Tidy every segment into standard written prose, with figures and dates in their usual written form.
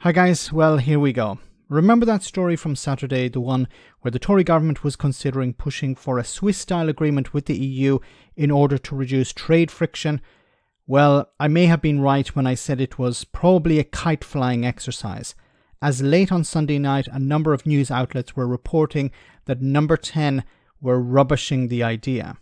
Hi guys, well here we go. Remember that story from Saturday, the one where the Tory government was considering pushing for a Swiss-style agreement with the EU in order to reduce trade friction? Well, I may have been right when I said it was probably a kite-flying exercise, as late on Sunday night a number of news outlets were reporting that Number 10 were rubbishing the idea.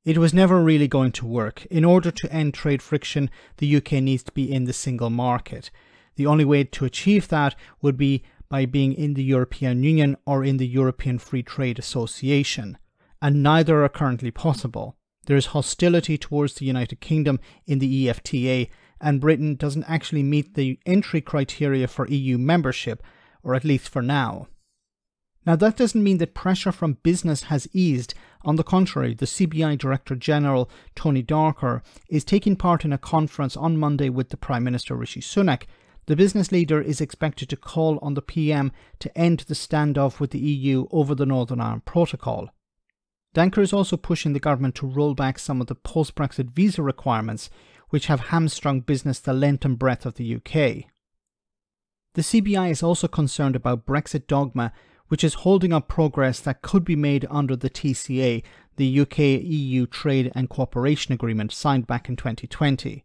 It was never really going to work. In order to end trade friction, the UK needs to be in the single market. The only way to achieve that would be by being in the European Union or in the European Free Trade Association, and neither are currently possible. There is hostility towards the United Kingdom in the EFTA, and Britain doesn't actually meet the entry criteria for EU membership, or at least for now. Now that doesn't mean that pressure from business has eased. On the contrary, the CBI Director General, Tony Darker, is taking part in a conference on Monday with the Prime Minister Rishi Sunak. The business leader is expected to call on the PM to end the standoff with the EU over the Northern Ireland Protocol. Darker is also pushing the government to roll back some of the post-Brexit visa requirements, which have hamstrung business the length and breadth of the UK. The CBI is also concerned about Brexit dogma, which is holding up progress that could be made under the TCA, the UK-EU Trade and Cooperation Agreement signed back in 2020.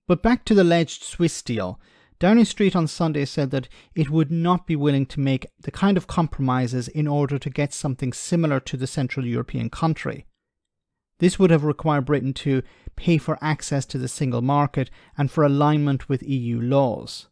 But back to the alleged Swiss deal. Downing Street on Sunday said that it would not be willing to make the kind of compromises in order to get something similar to the Central European country. This would have required Britain to pay for access to the single market and for alignment with EU laws.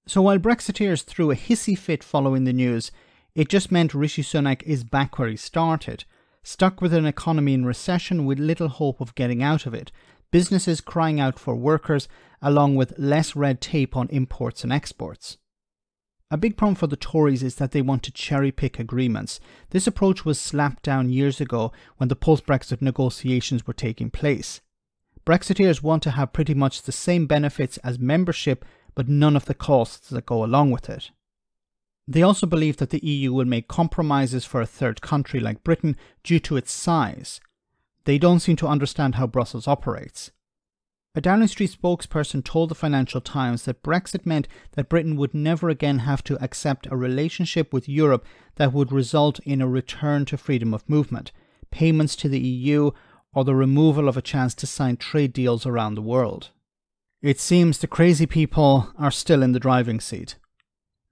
So while Brexiteers threw a hissy fit following the news, it just meant Rishi Sunak is back where he started, stuck with an economy in recession with little hope of getting out of it, businesses crying out for workers, along with less red tape on imports and exports. A big problem for the Tories is that they want to cherry-pick agreements. This approach was slapped down years ago when the post-Brexit negotiations were taking place. Brexiteers want to have pretty much the same benefits as membership, but none of the costs that go along with it. They also believe that the EU will make compromises for a third country like Britain due to its size. They don't seem to understand how Brussels operates. A Downing Street spokesperson told the Financial Times that Brexit meant that Britain would never again have to accept a relationship with Europe that would result in a return to freedom of movement, payments to the EU, or the removal of a chance to sign trade deals around the world. It seems the crazy people are still in the driving seat.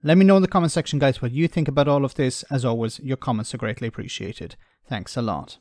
Let me know in the comment section, guys, what you think about all of this. As always, your comments are greatly appreciated. Thanks a lot.